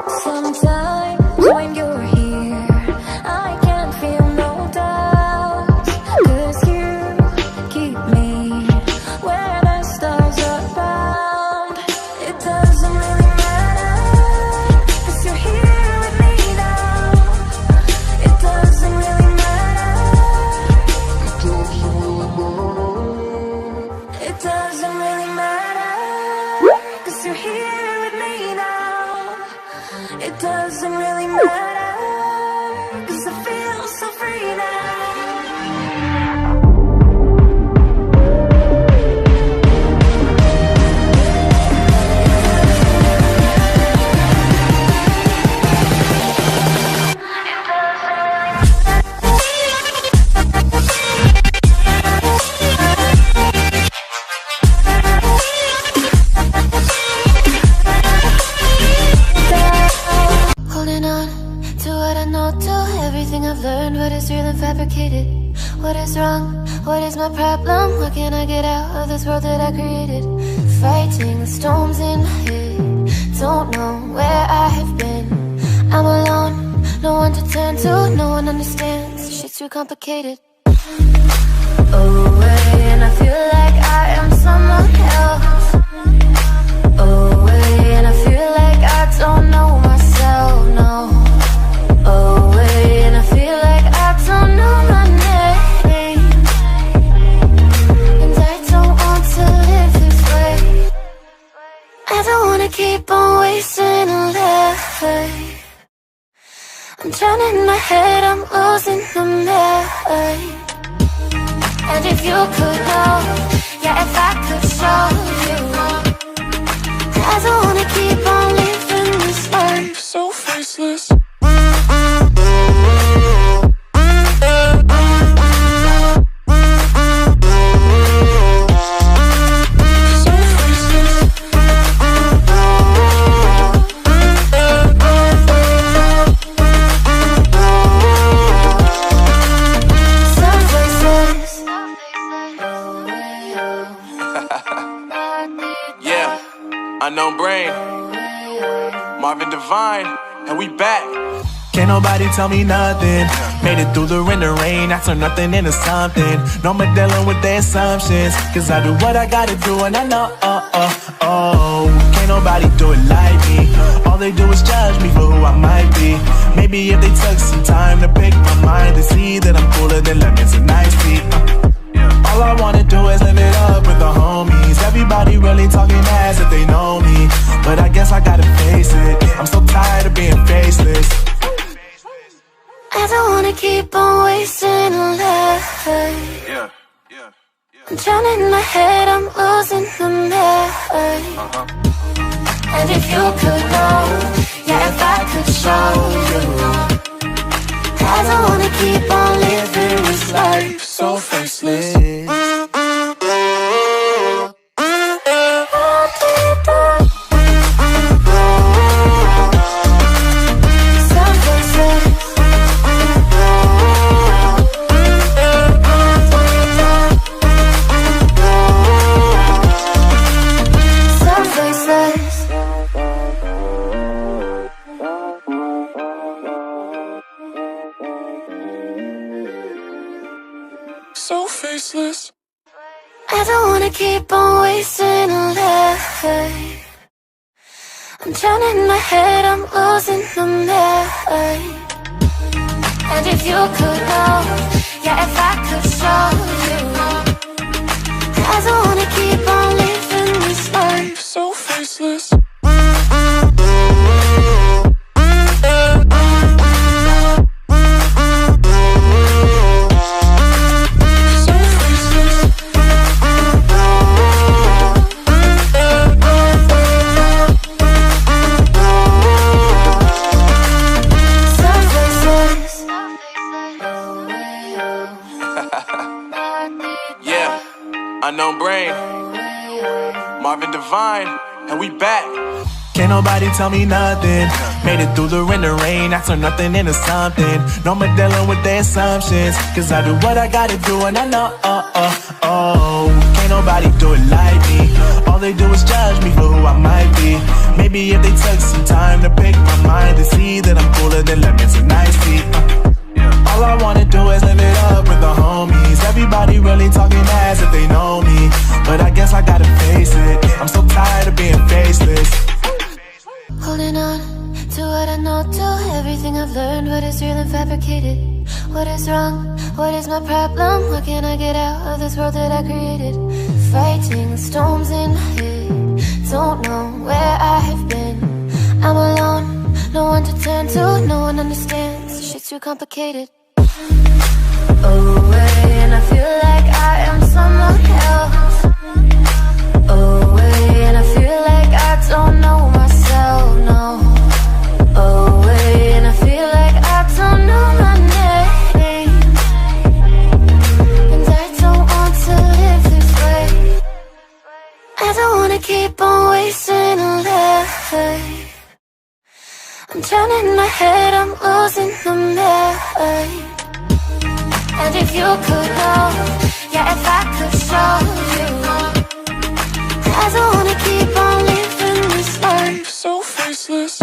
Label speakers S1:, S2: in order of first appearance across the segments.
S1: Sometimes when you're here, I can't feel no doubts, 'cause you keep me where the stars are bound. It doesn't really matter, 'cause you're here with me now. It doesn't really matter. It doesn't really matter, 'cause you're here with me now. It doesn't really matter, 'cause I feel so free now.
S2: Holding on to what I know, to everything I've learned. What is real and fabricated? What is wrong? What is my problem? How can I get out of this world that I created? Fighting the storms in my head. Don't know where I have been. I'm alone, no one to turn to. No one understands, shit's too complicated. Away, and I feel like I am someone else. Away, and I feel like I don't know myself, no. Away, and I feel like I don't know my name. And I don't want to live this way. I don't wanna keep on wasting a life. I'm drowning in my head, I'm losing the mind. And if you could know, yeah, if I could show you, I don't wanna keep on living this life so faceless.
S3: Unknown Brain, Marvin Divine, and we back.
S4: Can't nobody tell me nothing. Made it through the rain, I turn nothing into something. No more dealing with their assumptions, 'cause I do what I gotta do and I know, can't nobody do it like me. All they do is judge me for who I might be. Maybe if they took some time to pick my mind, to see that I'm cooler than lemons and iced tea. All I wanna do is live it up with the homies. Everybody really talking as if they know me, but I guess I gotta face it. I'm so tired of being faceless.
S2: I don't wanna keep on wasting a life. I'm drowning in my head, I'm losing the mind. And if you could know, yeah, if I could show you, I don't wanna keep on living this life so faceless.
S4: So faceless.
S2: I don't wanna keep on wasting a life. I'm drowning in my head, I'm losing the mind. And if you could know, yeah, if I could show you, I don't wanna keep on living this life so faceless.
S3: Unknown Brain, Marvin Divine, and we back.
S4: Can't nobody tell me nothing. Made it through the rain, I turn nothing into something. No more dealing with their assumptions, 'cause I do what I gotta do and I know, can't nobody do it like me. All they do is judge me for who I might be. Maybe if they took some time to pick my mind,
S2: Holding on to what I know, to everything I've learned. What is real and fabricated? What is wrong? What is my problem? What can I get out of this world that I created? Fighting the storms in my head. Don't know where I have been. I'm alone, no one to turn to. No one understands, shit's too complicated. Away, and I feel like I am someone else. Away, and I feel like I don't know myself, no. Away, and I feel like I don't know my name. And I don't want to live this way. I don't wanna keep on wasting a life. I'm turning my head, I'm losing the mind. And if you could know, yeah, if I could show you, I don't wanna keep on living this life so faceless.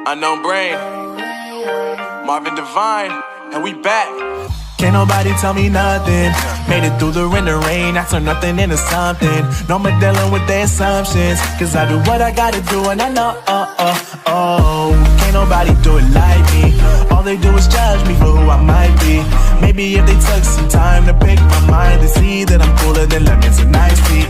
S3: Unknown Brain, Marvin Divine, and we back.
S4: Can't nobody tell me nothing. Made it through the wind and rain, I turn nothing into something. No more dealing with their assumptions, cause I do what I gotta do and I know, can't nobody do it like me. All they do is judge me for who I might be. Maybe if they took some time to pick my mind, to see that I'm cooler than lemons and iced tea.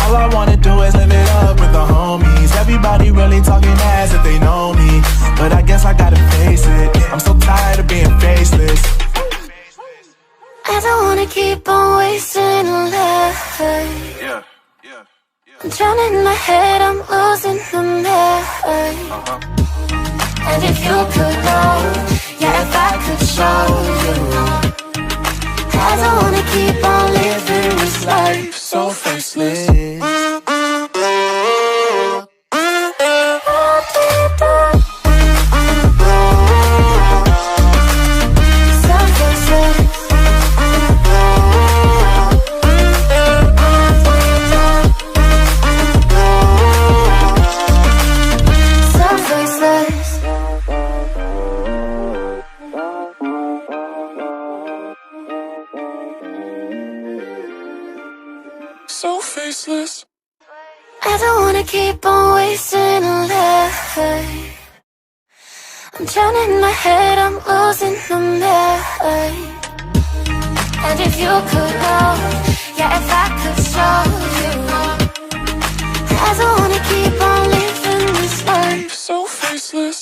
S4: All I wanna do is live it up with the homies. Everybody really talking as if they know me, but I guess I gotta face it. I'm so tired of being faceless.
S2: I don't wanna keep on wasting a life. I'm drowning my head, I'm losing the mind. And if you could know, yeah, if I could show you, I don't wanna keep on living this life so faceless.
S3: So faceless.
S2: I don't wanna keep on wasting a life. I'm drowning my head, I'm losing the mind. And if you could know, yeah, if I could show you, I don't wanna keep on living this life so faceless.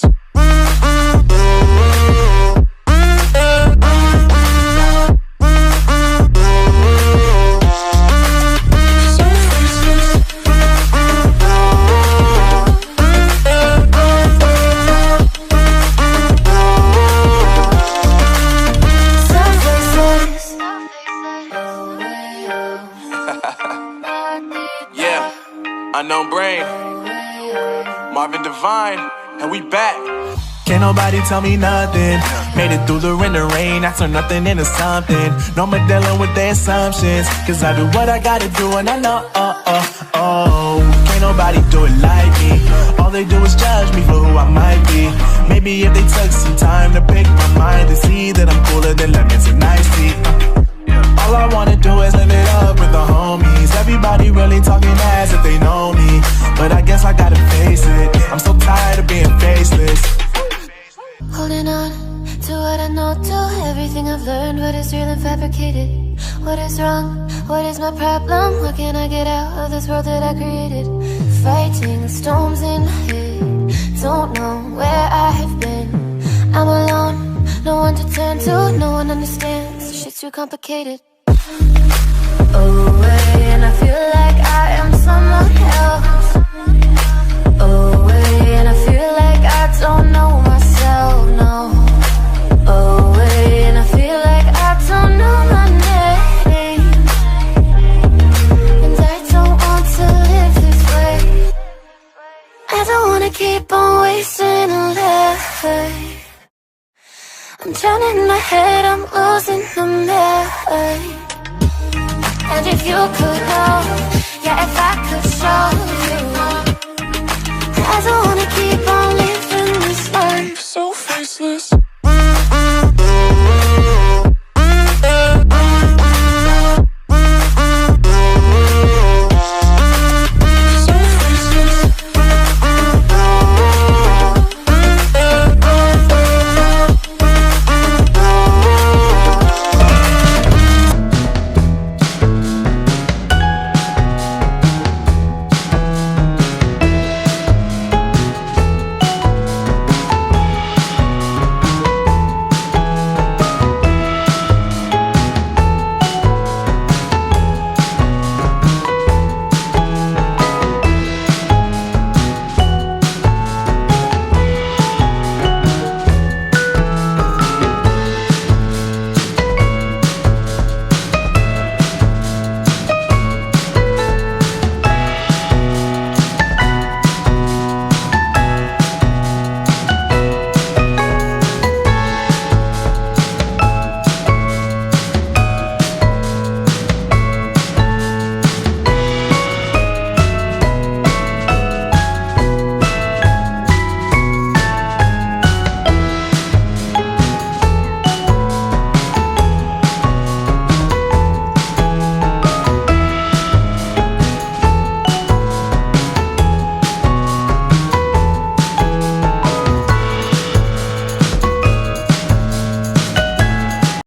S3: Unknown Brain, Marvin Divine, and we back.
S4: Can't nobody tell me nothing. Made it through the wind and rain, I turn nothing into something. No more dealing with their assumptions, cause I do what I gotta do and I know, can't nobody do it like me. All they do is judge me for who I might be. Maybe if they took some time to pick my mind, to see that I'm cooler than lemons and iced tea. All I wanna do is live it up with the homies. Everybody really talking as if they know me, but I guess I gotta face it. I'm so tired of being faceless.
S2: Holding on to what I know, to everything I've learned. What is real and fabricated? What is wrong? What is my problem? What can I get out of this world that I created? Fighting the storms in my head. Don't know where I have been. I'm alone, no one to turn to. No one understands, shit's too complicated. Away, and I feel like I am someone else. Away, and I feel like I don't know myself, no. Away, and I feel like I don't know my name. And I don't want to live this way. I don't wanna keep on wasting a life. I'm Turning my head, I'm losing the mind. And if you could know, yeah, if I could show you, there's a